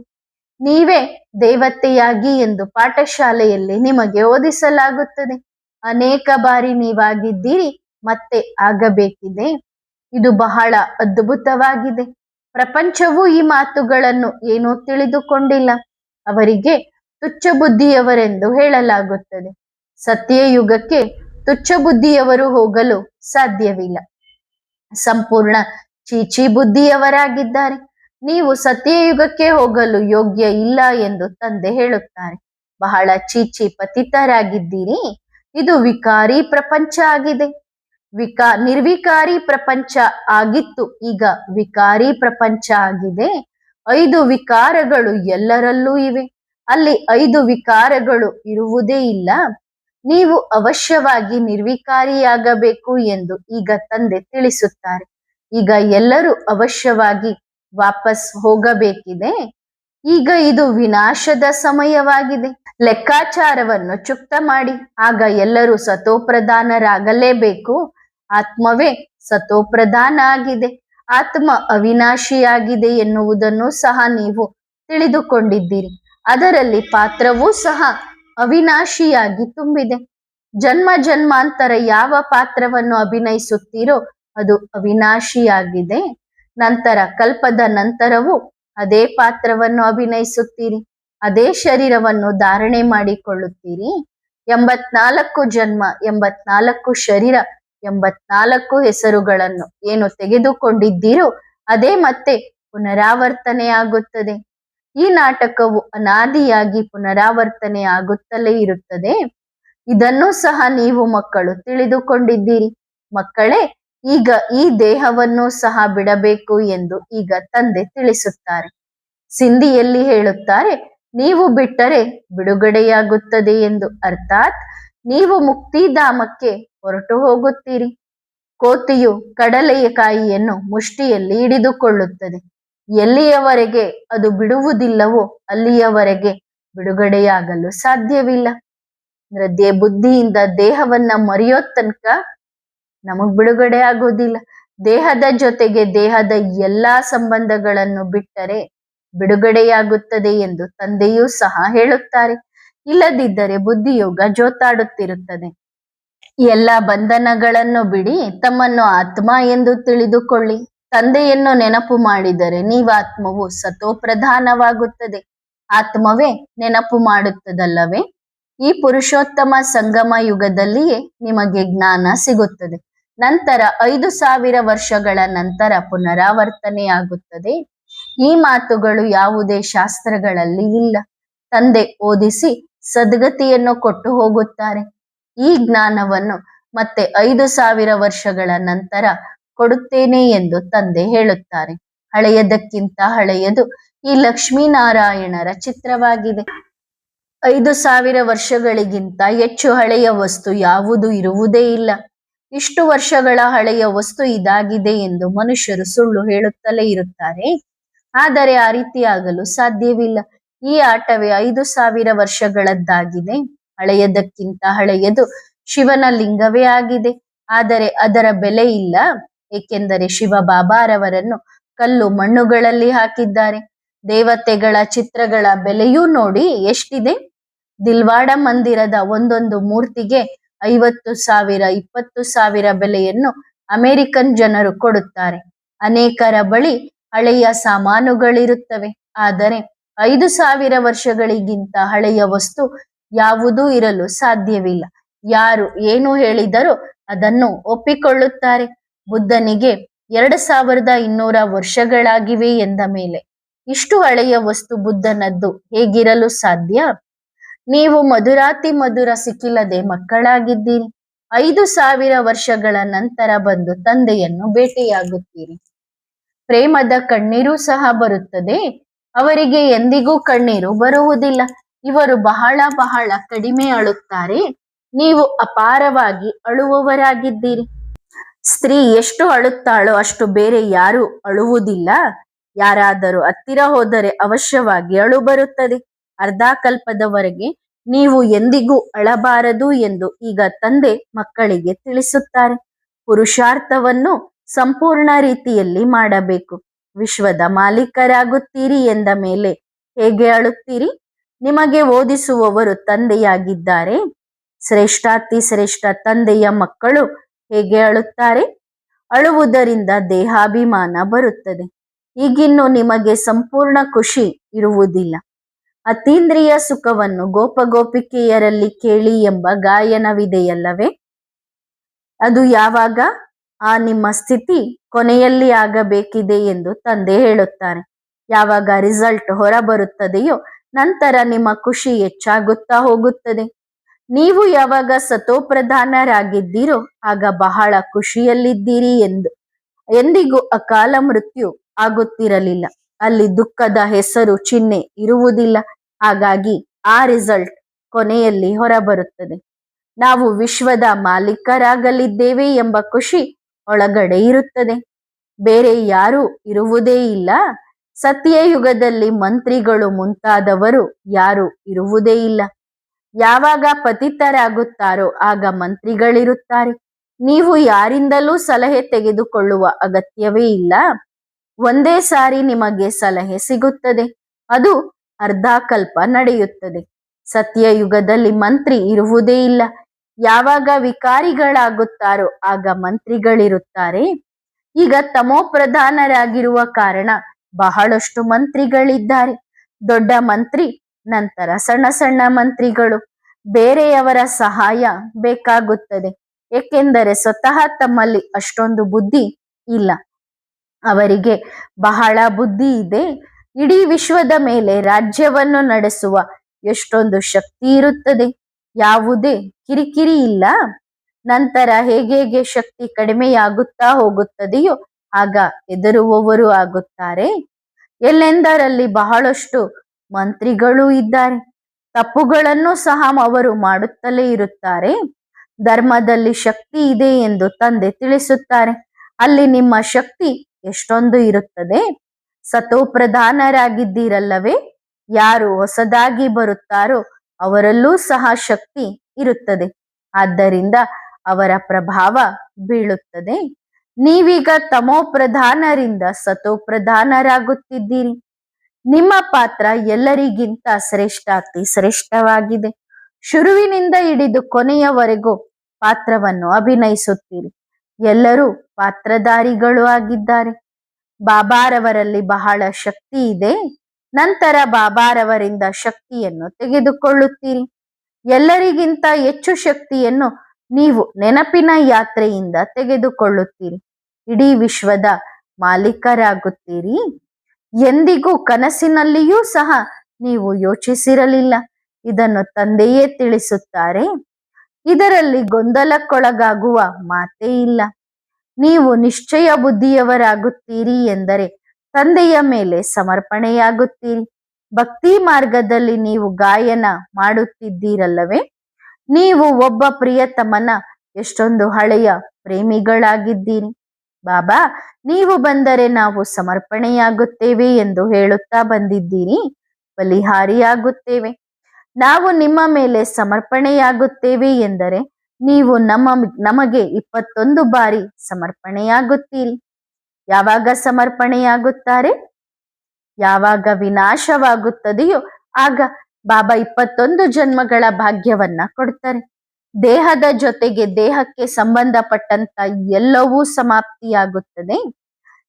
ನೀವೇ ದೇವತೆಯಾಗಿ ಎಂದು ಪಾಠಶಾಲೆಯಲ್ಲಿ ನಿಮಗೆ ಓದಿಸಲಾಗುತ್ತದೆ. ಅನೇಕ ಬಾರಿ ನೀವಾಗಿದ್ದೀರಿ, ಮತ್ತೆ ಆಗಬೇಕಿದೆ. ಇದು ಬಹಳ ಅದ್ಭುತವಾಗಿದೆ. ಪ್ರಪಂಚವು ಈ ಮಾತುಗಳನ್ನು ಏನೂ ತಿಳಿದುಕೊಂಡಿಲ್ಲ. ಅವರಿಗೆ ತುಚ್ಛ ಬುದ್ಧಿಯವರೆಂದು ಹೇಳಲಾಗುತ್ತದೆ. ಸತ್ಯಯುಗಕ್ಕೆ ತುಚ್ಛ ಬುದ್ಧಿಯವರು ಹೋಗಲು ಸಾಧ್ಯವಿಲ್ಲ. ಸಂಪೂರ್ಣ ಚೀಚಿ ಬುದ್ಧಿಯವರಾಗಿದ್ದಾರೆ. ನೀವು ಸತ್ಯಯುಗಕ್ಕೆ ಹೋಗಲು ಯೋಗ್ಯ ಇಲ್ಲ ಎಂದು ತಂದೆ ಹೇಳುತ್ತಾರೆ. ಬಹಳ ಚೀಚಿ ಪತಿತರಾಗಿದ್ದೀರಿ. ಇದು ವಿಕಾರಿ ಪ್ರಪಂಚ ಆಗಿದೆ. ನಿರ್ವಿಕಾರಿ ಪ್ರಪಂಚ ಆಗಿತ್ತು, ಈಗ ವಿಕಾರಿ ಪ್ರಪಂಚ ಆಗಿದೆ. 5 ವಿಕಾರಗಳು ಎಲ್ಲರಲ್ಲೂ ಇವೆ. ಅಲ್ಲಿ 5 ವಿಕಾರಗಳು ಇರುವುದೇ ಇಲ್ಲ. ನೀವು ಅವಶ್ಯವಾಗಿ ನಿರ್ವಿಕಾರಿಯಾಗಬೇಕು ಎಂದು ಈಗ ತಂದೆ ತಿಳಿಸುತ್ತಾರೆ. ಈಗ ಎಲ್ಲರೂ ಅವಶ್ಯವಾಗಿ ವಾಪಸ್ ಹೋಗಬೇಕಿದೆ. ಈಗ ಇದು ವಿನಾಶದ ಸಮಯವಾಗಿದೆ. ಲೆಕ್ಕಾಚಾರವನ್ನು ಚುಕ್ತ ಮಾಡಿ. ಆಗ ಎಲ್ಲರೂ ಸತೋಪ್ರಧಾನರಾಗಲೇಬೇಕು. ಆತ್ಮವೇ ಸತೋಪ್ರಧಾನ ಆಗಿದೆ. ಆತ್ಮ ಅವಿನಾಶಿಯಾಗಿದೆ ಎನ್ನುವುದನ್ನು ಸಹ ನೀವು ತಿಳಿದುಕೊಂಡಿದ್ದೀರಿ. ಅದರಲ್ಲಿ ಪಾತ್ರವೂ ಸಹ ಅವಿನಾಶಿಯಾಗಿ ತುಂಬಿದೆ. ಜನ್ಮ ಜನ್ಮಾಂತರ ಯಾವ ಪಾತ್ರವನ್ನು ಅಭಿನಯಿಸುತ್ತೀರೋ ಅದು ಅವಿನಾಶಿಯಾಗಿದೆ. ನಂತರ ಕಲ್ಪದ ನಂತರವೂ ಅದೇ ಪಾತ್ರವನ್ನು ಅಭಿನಯಿಸುತ್ತೀರಿ. ಅದೇ ಶರೀರವನ್ನು ಧಾರಣೆ ಮಾಡಿಕೊಳ್ಳುತ್ತೀರಿ. 84 ಜನ್ಮ, 84 ಶರೀರ, 84 ಹೆಸರುಗಳನ್ನು ಏನು ತೆಗೆದುಕೊಂಡಿದ್ದೀರೋ ಅದೇ ಮತ್ತೆ ಪುನರಾವರ್ತನೆ ಆಗುತ್ತದೆ. ಈ ನಾಟಕವು ಅನಾದಿಯಾಗಿ ಪುನರಾವರ್ತನೆ ಆಗುತ್ತಲೇ ಇರುತ್ತದೆ. ಇದನ್ನು ಸಹ ನೀವು ಮಕ್ಕಳು ತಿಳಿದುಕೊಂಡಿದ್ದೀರಿ. ಮಕ್ಕಳೇ, ಈಗ ಈ ದೇಹವನ್ನು ಸಹ ಬಿಡಬೇಕು ಎಂದು ಈಗ ತಂದೆ ತಿಳಿಸುತ್ತಾರೆ. ಸಿಂಧಿಯಲ್ಲಿ ಹೇಳುತ್ತಾರೆ, ನೀವು ಬಿಟ್ಟರೆ ಬಿಡುಗಡೆಯಾಗುತ್ತದೆ ಎಂದು. ಅರ್ಥಾತ್ ನೀವು ಮುಕ್ತಿಧಾಮಕ್ಕೆ ಹೊರಟು ಹೋಗುತ್ತೀರಿ. ಕೋತಿಯು ಕಡಲೆಯ ಕಾಯಿಯನ್ನು ಮುಷ್ಟಿಯಲ್ಲಿ ಹಿಡಿದುಕೊಳ್ಳುತ್ತದೆ. ಎಲ್ಲಿಯವರೆಗೆ ಅದು ಬಿಡುವುದಿಲ್ಲವೋ ಅಲ್ಲಿಯವರೆಗೆ ಬಿಡುಗಡೆಯಾಗಲು ಸಾಧ್ಯವಿಲ್ಲ. ಅಂದ್ರೆ ಬುದ್ಧಿಯಿಂದ ದೇಹವನ್ನ ಮರೆಯೋ ತನಕ ನಮಗ್ ಬಿಡುಗಡೆ ಆಗೋದಿಲ್ಲ. ದೇಹದ ಜೊತೆಗೆ ದೇಹದ ಎಲ್ಲಾ ಸಂಬಂಧಗಳನ್ನು ಬಿಟ್ಟರೆ ಬಿಡುಗಡೆಯಾಗುತ್ತದೆ ಎಂದು ತಂದೆಯೂ ಸಹ ಹೇಳುತ್ತಾರೆ. ಇಲ್ಲದಿದ್ದರೆ ಬುದ್ಧಿಯೋಗ ಜೋತಾಡುತ್ತಿರುತ್ತದೆ. ಎಲ್ಲ ಬಂಧನಗಳನ್ನು ಬಿಡಿ, ತಮ್ಮನ್ನು ಆತ್ಮ ಎಂದು ತಿಳಿದುಕೊಳ್ಳಿ. ತಂದೆಯನ್ನು ನೆನಪು ಮಾಡಿದರೆ ನೀವಾತ್ಮವು ಸತೋಪ್ರಧಾನವಾಗುತ್ತದೆ. ಆತ್ಮವೇ ನೆನಪು ಮಾಡುತ್ತದಲ್ಲವೇ? ಈ ಪುರುಷೋತ್ತಮ ಸಂಗಮ ಯುಗದಲ್ಲಿಯೇ ನಿಮಗೆ ಜ್ಞಾನ ಸಿಗುತ್ತದೆ. ನಂತರ 5,000 ವರ್ಷಗಳ ನಂತರ ಪುನರಾವರ್ತನೆಯಾಗುತ್ತದೆ. ಈ ಮಾತುಗಳು ಯಾವುದೇ ಶಾಸ್ತ್ರಗಳಲ್ಲಿ ಇಲ್ಲ. ತಂದೆ ಓದಿಸಿ ಸದ್ಗತಿಯನ್ನು ಕೊಟ್ಟು ಹೋಗುತ್ತಾರೆ. ಈ ಜ್ಞಾನವನ್ನು ಮತ್ತೆ 5,000 ವರ್ಷಗಳ ನಂತರ ಕೊಡುತ್ತೇನೆ ಎಂದು ತಂದೆ ಹೇಳುತ್ತಾರೆ. ಹಳೆಯದಕ್ಕಿಂತ ಹಳೆಯದು ಈ ಲಕ್ಷ್ಮೀನಾರಾಯಣರ ಚಿತ್ರವಾಗಿದೆ. 5,000 ವರ್ಷಗಳಿಗಿಂತ ಹೆಚ್ಚು ಹಳೆಯ ವಸ್ತು ಯಾವುದು ಇರುವುದೇ ಇಲ್ಲ. ಇಷ್ಟು ವರ್ಷಗಳ ಹಳೆಯ ವಸ್ತು ಇದಾಗಿದೆ ಎಂದು ಮನುಷ್ಯರು ಸುಳ್ಳು ಹೇಳುತ್ತಲೇ ಇರುತ್ತಾರೆ. ಆದರೆ ಆ ರೀತಿಯಾಗಲು ಸಾಧ್ಯವಿಲ್ಲ. ಈ ಆಟವೇ 5,000 ವರ್ಷಗಳದ್ದಾಗಿದೆ. ಹಳೆಯದಕ್ಕಿಂತ ಹಳೆಯದು ಶಿವನ ಲಿಂಗವೇ ಆಗಿದೆ. ಆದರೆ ಅದರ ಬೆಲೆ ಇಲ್ಲ, ಏಕೆಂದರೆ ಶಿವ ಬಾಬಾರವರನ್ನು ಕಲ್ಲು ಮಣ್ಣುಗಳಲ್ಲಿ ಹಾಕಿದ್ದಾರೆ. ದೇವತೆಗಳ ಚಿತ್ರಗಳ ಬೆಲೆಯೂ ನೋಡಿ ಎಷ್ಟಿದೆ. ದಿಲ್ವಾಡ ಮಂದಿರದ ಒಂದೊಂದು ಮೂರ್ತಿಗೆ 50,000 20,000 ಬೆಲೆಯನ್ನು ಅಮೆರಿಕನ್ ಜನರು ಕೊಡುತ್ತಾರೆ. ಅನೇಕರ ಬಳಿ ಹಳೆಯ ಸಾಮಾನುಗಳಿರುತ್ತವೆ. ಆದರೆ 5,000 ವರ್ಷಗಳಿಗಿಂತ ಹಳೆಯ ವಸ್ತು ಯಾವುದೂ ಇರಲು ಸಾಧ್ಯವಿಲ್ಲ. ಯಾರು ಏನು ಹೇಳಿದರೋ ಅದನ್ನು ಒಪ್ಪಿಕೊಳ್ಳುತ್ತಾರೆ. ಬುದ್ಧನಿಗೆ 2,200 ವರ್ಷಗಳಾಗಿವೆ ಎಂದ ಮೇಲೆ ಇಷ್ಟು ಹಳೆಯ ವಸ್ತು ಬುದ್ಧನದ್ದು ಹೇಗಿರಲು ಸಾಧ್ಯ? ನೀವು ಮಧುರಾತಿ ಮಧುರ ಸಿಕ್ಕಿಲ್ಲದೆ ಮಕ್ಕಳಾಗಿದ್ದೀರಿ. 5,000 ವರ್ಷಗಳ ನಂತರ ಬಂದು ತಂದೆಯನ್ನು ಭೇಟಿಯಾಗುತ್ತೀರಿ. ಪ್ರೇಮದ ಕಣ್ಣೀರು ಸಹ ಬರುತ್ತದೆ. ಅವರಿಗೆ ಎಂದಿಗೂ ಕಣ್ಣೀರು ಬರುವುದಿಲ್ಲ. ಇವರು ಬಹಳ ಬಹಳ ಕಡಿಮೆ ಅಳುತ್ತಾರೆ. ನೀವು ಅಪಾರವಾಗಿ ಅಳುವವರಾಗಿದ್ದೀರಿ. ಸ್ತ್ರೀ ಎಷ್ಟು ಅಳುತ್ತಾಳೋ ಅಷ್ಟು ಬೇರೆ ಯಾರು ಅಳುವುದಿಲ್ಲ. ಯಾರಾದರೂ ಹತ್ತಿರ ಹೋದರೆ ಅವಶ್ಯವಾಗಿ ಅಳು ಬರುತ್ತದೆ. ಅರ್ಧ ಕಲ್ಪದವರೆಗೆ ನೀವು ಎಂದಿಗೂ ಅಳಬಾರದು ಎಂದು ಈಗ ತಂದೆ ಮಕ್ಕಳಿಗೆ ತಿಳಿಸುತ್ತಾರೆ. ಪುರುಷಾರ್ಥವನ್ನು ಸಂಪೂರ್ಣ ರೀತಿಯಲ್ಲಿ ಮಾಡಬೇಕು. ವಿಶ್ವದ ಮಾಲೀಕರಾಗುತ್ತೀರಿ ಎಂದ ಮೇಲೆ ಹೇಗೆ ಅಳುತ್ತೀರಿ? ನಿಮಗೆ ಓದಿಸುವವರು ತಂದೆಯಾಗಿದ್ದಾರೆ. ಶ್ರೇಷ್ಠಾತಿ ಶ್ರೇಷ್ಠ ತಂದೆಯ ಮಕ್ಕಳು ಹೇಗೆ ಅಳುತ್ತಾರೆ? ಅಳುವುದರಿಂದ ದೇಹಾಭಿಮಾನ ಬರುತ್ತದೆ. ಈಗಿನ್ನು ನಿಮಗೆ ಸಂಪೂರ್ಣ ಖುಷಿ ಇರುವುದಿಲ್ಲ. ಅತೀಂದ್ರಿಯ ಸುಖವನ್ನು ಗೋಪಗೋಪಿಕೆಯರಲ್ಲಿ ಕೇಳಿ ಎಂಬ ಗಾಯನವಿದೆಯಲ್ಲವೇ? ಅದು ಯಾವಾಗ? ಆ ನಿಮ್ಮ ಸ್ಥಿತಿ ಕೊನೆಯಲ್ಲಿ ಆಗಬೇಕಿದೆ ಎಂದು ತಂದೆ ಹೇಳುತ್ತಾರೆ. ಯಾವಾಗ ರಿಸಲ್ಟ್ ಹೊರಬರುತ್ತದೆಯೋ ನಂತರ ನಿಮ್ಮ ಖುಷಿ ಹೆಚ್ಚಾಗುತ್ತಾ ಹೋಗುತ್ತದೆ. ನೀವು ಯಾವಾಗ ಸತೋಪ್ರಧಾನರಾಗಿದ್ದೀರೋ ಆಗ ಬಹಳ ಖುಷಿಯಲ್ಲಿದ್ದೀರಿ. ಎಂದಿಗೂ ಅಕಾಲ ಮೃತ್ಯು ಆಗುತ್ತಿರಲಿಲ್ಲ. ಅಲ್ಲಿ ದುಃಖದ ಹೆಸರು ಚಿಹ್ನೆ ಇರುವುದಿಲ್ಲ. ಹಾಗಾಗಿ ಆ ರಿಸಲ್ಟ್ ಕೊನೆಯಲ್ಲಿ ಹೊರಬರುತ್ತದೆ. ನಾವು ವಿಶ್ವದ ಮಾಲೀಕರಾಗಲಿದ್ದೇವೆ ಎಂಬ ಖುಷಿ ಒಳಗಡೆ ಇರುತ್ತದೆ. ಬೇರೆ ಯಾರೂ ಇರುವುದೇ ಇಲ್ಲ. ಸತ್ಯಯುಗದಲ್ಲಿ ಮಂತ್ರಿಗಳು ಮುಂತಾದವರು ಯಾರು ಇರುವುದೇ ಇಲ್ಲ. ಯಾವಾಗ ಪತಿತರಾಗುತ್ತಾರೋ ಆಗ ಮಂತ್ರಿಗಳಿರುತ್ತಾರೆ. ನೀವು ಯಾರಿಂದಲೂ ಸಲಹೆ ತೆಗೆದುಕೊಳ್ಳುವ ಅಗತ್ಯವೇ ಇಲ್ಲ. ಒಂದೇ ಸಾರಿ ನಿಮಗೆ ಸಲಹೆ ಸಿಗುತ್ತದೆ. ಅದು ಅರ್ಧ ಕಲ್ಪ ನಡೆಯುತ್ತದೆ. ಸತ್ಯಯುಗದಲ್ಲಿ ಮಂತ್ರಿ ಇರುವುದೇ ಇಲ್ಲ. ಯಾವಾಗ ವಿಕಾರಿಗಳಾಗುತ್ತಾರೋ ಆಗ ಮಂತ್ರಿಗಳಿರುತ್ತಾರೆ. ಈಗ ತಮೋಪ್ರಧಾನರಾಗಿರುವ ಕಾರಣ ಬಹಳಷ್ಟು ಮಂತ್ರಿಗಳಿದ್ದಾರೆ. ದೊಡ್ಡ ಮಂತ್ರಿ, ನಂತರ ಸಣ್ಣ ಸಣ್ಣ ಮಂತ್ರಿಗಳು. ಬೇರೆಯವರ ಸಹಾಯ ಬೇಕಾಗುತ್ತದೆ, ಏಕೆಂದರೆ ಸ್ವತಃ ತಮ್ಮಲ್ಲಿ ಅಷ್ಟೊಂದು ಬುದ್ಧಿ ಇಲ್ಲ. ಅವರಿಗೆ ಬಹಳ ಬುದ್ಧಿ ಇದೆ. ಇಡೀ ವಿಶ್ವದ ಮೇಲೆ ರಾಜ್ಯವನ್ನು ನಡೆಸುವ ಎಷ್ಟೊಂದು ಶಕ್ತಿ ಇರುತ್ತದೆ. ಯಾವುದೇ ಕಿರಿಕಿರಿ ಇಲ್ಲ. ನಂತರ ಹೇಗೆ ಶಕ್ತಿ ಕಡಿಮೆಯಾಗುತ್ತಾ ಹೋಗುತ್ತದೆಯೋ ಆಗ ಹೆದರುವವರು ಆಗುತ್ತಾರೆ. ಎಲ್ಲೆಂದರಲ್ಲಿ ಬಹಳಷ್ಟು ಮಂತ್ರಿಗಳು ಇದ್ದಾರೆ. ತಪ್ಪುಗಳನ್ನು ಸಹ ಅವರು ಮಾಡುತ್ತಲೇ ಇರುತ್ತಾರೆ. ಧರ್ಮದಲ್ಲಿ ಶಕ್ತಿ ಇದೆ ಎಂದು ತಂದೆ ತಿಳಿಸುತ್ತಾರೆ. ಅಲ್ಲಿ ನಿಮ್ಮ ಶಕ್ತಿ ಎಷ್ಟೊಂದು ಇರುತ್ತದೆ. ಸತೋಪ್ರಧಾನರಾಗಿದ್ದೀರಲ್ಲವೇ, ಯಾರು ಹೊಸದಾಗಿ ಬರುತ್ತಾರೋ ಅವರಲ್ಲೂ ಸಹ ಶಕ್ತಿ ಇರುತ್ತದೆ. ಆದ್ದರಿಂದ ಅವರ ಪ್ರಭಾವ ಬೀಳುತ್ತದೆ. ನೀವೀಗ ತಮೋಪ್ರಧಾನರಿಂದ ಸತೋಪ್ರಧಾನರಾಗುತ್ತಿದ್ದೀರಿ. ನಿಮ್ಮ ಪಾತ್ರ ಎಲ್ಲರಿಗಿಂತ ಶ್ರೇಷ್ಠಾತಿ ಶ್ರೇಷ್ಠವಾಗಿದೆ. ಶುರುವಿನಿಂದ ಹಿಡಿದು ಕೊನೆಯವರೆಗೂ ಪಾತ್ರವನ್ನು ಅಭಿನಯಿಸುತ್ತೀರಿ. ಎಲ್ಲರೂ ಪಾತ್ರಧಾರಿಗಳು ಆಗಿದ್ದಾರೆ. ಬಾಬಾರವರಲ್ಲಿ ಬಹಳ ಶಕ್ತಿ ಇದೆ. ನಂತರ ಬಾಬಾರವರಿಂದ ಶಕ್ತಿಯನ್ನು ತೆಗೆದುಕೊಳ್ಳುತ್ತೀರಿ. ಎಲ್ಲರಿಗಿಂತ ಹೆಚ್ಚು ಶಕ್ತಿಯನ್ನು ನೀವು ನೆನಪಿನ ಯಾತ್ರೆಯಿಂದ ತೆಗೆದುಕೊಳ್ಳುತ್ತೀರಿ. ಇಡೀ ವಿಶ್ವದ ಮಾಲೀಕರಾಗುತ್ತೀರಿ. ಎಂದಿಗೂ ಕನಸಿನಲ್ಲಿಯೂ ಸಹ ನೀವು ಯೋಚಿಸಿರಲಿಲ್ಲ. ಇದನ್ನು ತಂದೆಯೇ ತಿಳಿಸುತ್ತಾರೆ. ಇದರಲ್ಲಿ ಗೊಂದಲಕ್ಕೊಳಗಾಗುವ ಮಾತೇ ಇಲ್ಲ. ನೀವು ನಿಶ್ಚಯ ಬುದ್ಧಿಯವರಾಗುತ್ತೀರಿ ಎಂದರೆ ತಂದೆಯ ಮೇಲೆ ಸಮರ್ಪಣೆಯಾಗುತ್ತೀರಿ. ಭಕ್ತಿ ಮಾರ್ಗದಲ್ಲಿ ನೀವು ಗಾಯನ ಮಾಡುತ್ತಿದ್ದೀರಲ್ಲವೇ, ನೀವು ಒಬ್ಬ ಪ್ರಿಯತಮನ ಎಷ್ಟೊಂದು ಹಳೆಯ ಪ್ರೇಮಿಗಳಾಗಿದ್ದೀರಿ. ಬಾಬಾ, ನೀವು ಬಂದರೆ ನಾವು ಸಮರ್ಪಣೆಯಾಗುತ್ತೇವೆ ಎಂದು ಹೇಳುತ್ತಾ ಬಂದಿದ್ದೀರಿ. ಬಲಿಹಾರಿಯಾಗುತ್ತೇವೆ. ನಾವು ನಿಮ್ಮ ಮೇಲೆ ಸಮರ್ಪಣೆಯಾಗುತ್ತೇವೆ ಎಂದರೆ ನೀವು ನಮಗೆ 21 ಬಾರಿ ಸಮರ್ಪಣೆಯಾಗುತ್ತೀರಿ. ಯಾವಾಗ ಸಮರ್ಪಣೆಯಾಗುತ್ತಾರೆ? ಯಾವಾಗ ವಿನಾಶವಾಗುತ್ತದೆಯೋ ಆಗ ಬಾಬಾ 21 ಜನ್ಮಗಳ ಭಾಗ್ಯವನ್ನ ಕೊಡ್ತಾರೆ. ದೇಹದ ಜೊತೆಗೆ ದೇಹಕ್ಕೆ ಸಂಬಂಧಪಟ್ಟಂತ ಎಲ್ಲವೂ ಸಮಾಪ್ತಿಯಾಗುತ್ತದೆ.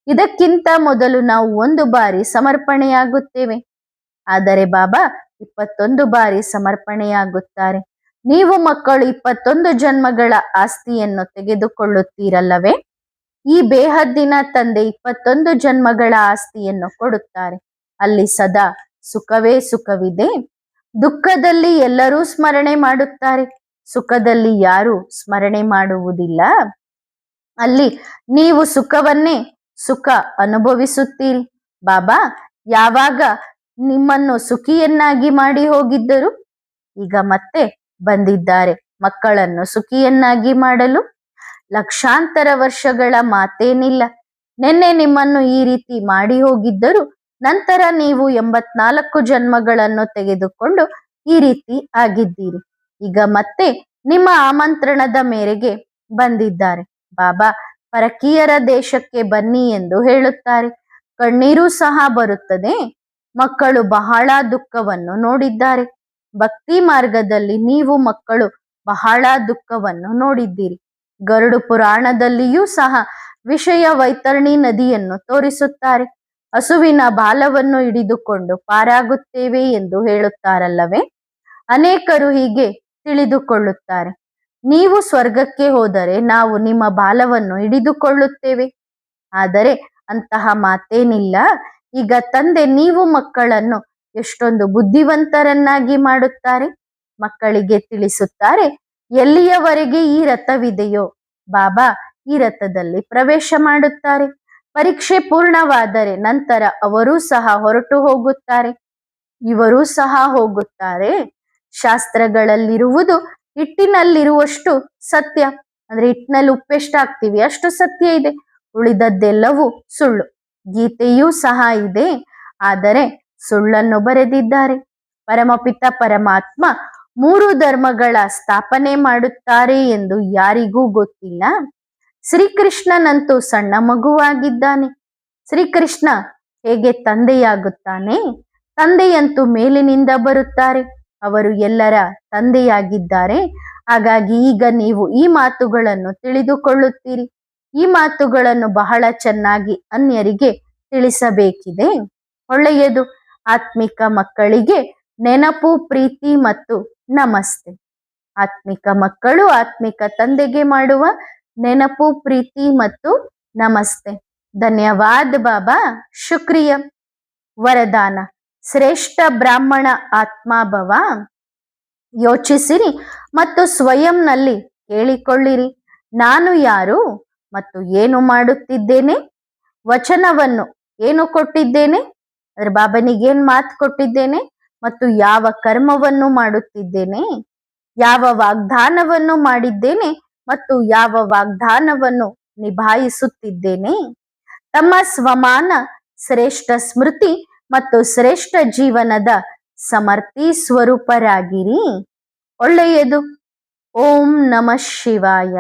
ಇದಕ್ಕಿಂತ ಮೊದಲು ನಾವು 1 ಬಾರಿ ಸಮರ್ಪಣೆಯಾಗುತ್ತೇವೆ. ಆದರೆ ಬಾಬಾ 21 ಬಾರಿ ಸಮರ್ಪಣೆಯಾಗುತ್ತಾರೆ. ನೀವು ಮಕ್ಕಳು 21 ಜನ್ಮಗಳ ಆಸ್ತಿಯನ್ನು ತೆಗೆದುಕೊಳ್ಳುತ್ತೀರಲ್ಲವೇ, ಈ ಬೇಹದ್ದಿನ ತಂದೆ 21 ಜನ್ಮಗಳ ಆಸ್ತಿಯನ್ನು ಕೊಡುತ್ತಾರೆ. ಅಲ್ಲಿ ಸದಾ ಸುಖವೇ ಸುಖವಿದೆ. ದುಃಖದಲ್ಲಿ ಎಲ್ಲರೂ ಸ್ಮರಣೆ ಮಾಡುತ್ತಾರೆ, ಸುಖದಲ್ಲಿ ಯಾರು ಸ್ಮರಣೆ ಮಾಡುವುದಿಲ್ಲ. ಅಲ್ಲಿ ನೀವು ಸುಖ ಅನುಭವಿಸುತ್ತೀರಿ. ಬಾಬಾ ಯಾವಾಗ ನಿಮ್ಮನ್ನು ಸುಖಿಯನ್ನಾಗಿ ಮಾಡಿ ಹೋಗಿದ್ದರು, ಈಗ ಮತ್ತೆ ಬಂದಿದ್ದಾರೆ ಮಕ್ಕಳನ್ನು ಸುಖಿಯನ್ನಾಗಿ ಮಾಡಲು. ಲಕ್ಷಾಂತರ ವರ್ಷಗಳ ಮಾತೇನಿಲ್ಲ. ನಿನ್ನೆ ನಿಮ್ಮನ್ನು ಈ ರೀತಿ ಮಾಡಿ ಹೋಗಿದ್ದರು. ನಂತರ ನೀವು 84 ಜನ್ಮಗಳನ್ನು ತೆಗೆದುಕೊಂಡು ಈ ರೀತಿ ಆಗಿದ್ದೀರಿ. ಈಗ ಮತ್ತೆ ನಿಮ್ಮ ಆಮಂತ್ರಣದ ಮೇರೆಗೆ ಬಂದಿದ್ದಾರೆ. ಬಾಬಾ ಪರಕೀಯರ ದೇಶಕ್ಕೆ ಬನ್ನಿ ಎಂದು ಹೇಳುತ್ತಾರೆ. ಕಣ್ಣೀರು ಸಹ ಬರುತ್ತದೆ. ಮಕ್ಕಳು ಬಹಳ ದುಃಖವನ್ನು ನೋಡಿದ್ದಾರೆ. ಭಕ್ತಿ ಮಾರ್ಗದಲ್ಲಿ ನೀವು ಮಕ್ಕಳು ಬಹಳ ದುಃಖವನ್ನು ನೋಡಿದ್ದೀರಿ. ಗರುಡು ಪುರಾಣದಲ್ಲಿಯೂ ಸಹ ವಿಷಯ ವೈತರಣಿ ನದಿಯನ್ನು ತೋರಿಸುತ್ತಾರೆ. ಹಸುವಿನ ಬಾಲವನ್ನು ಹಿಡಿದುಕೊಂಡು ಪಾರಾಗುತ್ತೇವೆ ಎಂದು ಹೇಳುತ್ತಾರಲ್ಲವೇ, ಅನೇಕರು ಹೀಗೆ ತಿಳಿದುಕೊಳ್ಳುತ್ತಾರೆ. ನೀವು ಸ್ವರ್ಗಕ್ಕೆ ಹೋದರೆ ನಾವು ನಿಮ್ಮ ಬಾಲವನ್ನು ಹಿಡಿದುಕೊಳ್ಳುತ್ತೇವೆ. ಆದರೆ ಅಂತಹ ಮಾತೇನಿಲ್ಲ. ಈಗ ತಂದೆ ನೀವು ಮಕ್ಕಳನ್ನು ಎಷ್ಟೊಂದು ಬುದ್ಧಿವಂತರನ್ನಾಗಿ ಮಾಡುತ್ತಾರೆ. ಮಕ್ಕಳಿಗೆ ತಿಳಿಸುತ್ತಾರೆ, ಎಲ್ಲಿಯವರೆಗೆ ಈ ರಥವಿದೆಯೋ ಬಾಬಾ ಈ ರಥದಲ್ಲಿ ಪ್ರವೇಶ ಮಾಡುತ್ತಾರೆ. ಪರೀಕ್ಷೆ ಪೂರ್ಣವಾದರೆ ನಂತರ ಅವರೂ ಸಹ ಹೊರಟು ಹೋಗುತ್ತಾರೆ. ಇವರೂ ಸಹ ಹೋಗುತ್ತಾರೆ. ಶಾಸ್ತ್ರಗಳಲ್ಲಿರುವುದು ಹಿಟ್ಟಿನಲ್ಲಿರುವಷ್ಟು ಸತ್ಯ. ಅಂದ್ರೆ ಹಿಟ್ಟಿನಲ್ಲಿ ಉಪ್ಪೆಷ್ಟು ಹಾಕ್ತೀವಿ ಅಷ್ಟು ಸತ್ಯ ಇದೆ, ಉಳಿದದ್ದೆಲ್ಲವೂ ಸುಳ್ಳು. ಗೀತೆಯೂ ಸಹ ಇದೆ, ಆದರೆ ಸುಳ್ಳನ್ನು ಬರೆದಿದ್ದಾರೆ. ಪರಮಪಿತ ಪರಮಾತ್ಮ 3 ಧರ್ಮಗಳ ಸ್ಥಾಪನೆ ಮಾಡುತ್ತಾರೆ ಎಂದು ಯಾರಿಗೂ ಗೊತ್ತಿಲ್ಲ. ಶ್ರೀಕೃಷ್ಣನಂತೂ ಸಣ್ಣ ಮಗುವಾಗಿದ್ದಾನೆ. ಶ್ರೀಕೃಷ್ಣ ಹೇಗೆ ತಂದೆಯಾಗುತ್ತಾನೆ? ತಂದೆಯಂತೂ ಮೇಲಿನಿಂದ ಬರುತ್ತಾರೆ. ಅವರು ಎಲ್ಲರ ತಂದೆಯಾಗಿದ್ದಾರೆ. ಹಾಗಾಗಿ ಈಗ ನೀವು ಈ ಮಾತುಗಳನ್ನು ತಿಳಿದುಕೊಳ್ಳುತ್ತೀರಿ. ಈ ಮಾತುಗಳನ್ನು ಬಹಳ ಚೆನ್ನಾಗಿ ಅನ್ಯರಿಗೆ ತಿಳಿಸಬೇಕಿದೆ. ಒಳ್ಳೆಯದು. ಆತ್ಮಿಕ ಮಕ್ಕಳಿಗೆ ನೆನಪು, ಪ್ರೀತಿ ಮತ್ತು ನಮಸ್ತೆ. ಆತ್ಮಿಕ ಮಕ್ಕಳು ಆತ್ಮಿಕ ತಂದೆಗೆ ಮಾಡುವ ನೆನಪು, ಪ್ರೀತಿ ಮತ್ತು ನಮಸ್ತೆ. ಧನ್ಯವಾದ ಬಾಬಾ. ಶುಕ್ರಿಯ. ವರದಾನ: ಶ್ರೇಷ್ಠ ಬ್ರಾಹ್ಮಣ ಆತ್ಮಾಭವ ಯೋಚಿಸಿರಿ ಮತ್ತು ಸ್ವಯಂನಲ್ಲಿ ಕೇಳಿಕೊಳ್ಳಿರಿ. ನಾನು ಯಾರು ಮತ್ತು ಏನು ಮಾಡುತ್ತಿದ್ದೇನೆ? ವಚನವನ್ನು ಏನು ಕೊಟ್ಟಿದ್ದೇನೆ? ಅಂದ್ರೆ ಬಾಬನಿಗೇನ್ ಮಾತು ಕೊಟ್ಟಿದ್ದೇನೆ ಮತ್ತು ಯಾವ ಕರ್ಮವನ್ನು ಮಾಡುತ್ತಿದ್ದೇನೆ? ಯಾವ ವಾಗ್ದಾನವನ್ನು ಮಾಡಿದ್ದೇನೆ ಮತ್ತು ಯಾವ ವಾಗ್ದಾನವನ್ನು ನಿಭಾಯಿಸುತ್ತಿದ್ದೇನೆ? ತಮ್ಮ ಸ್ವಮಾನ ಶ್ರೇಷ್ಠ ಸ್ಮೃತಿ ಮತ್ತು ಶ್ರೇಷ್ಠ ಜೀವನದ ಸಮರ್ಥಿ ಸ್ವರೂಪರಾಗಿರಿ. ಒಳ್ಳೆಯದು. ಓಂ ನಮಃ ಶಿವಾಯ.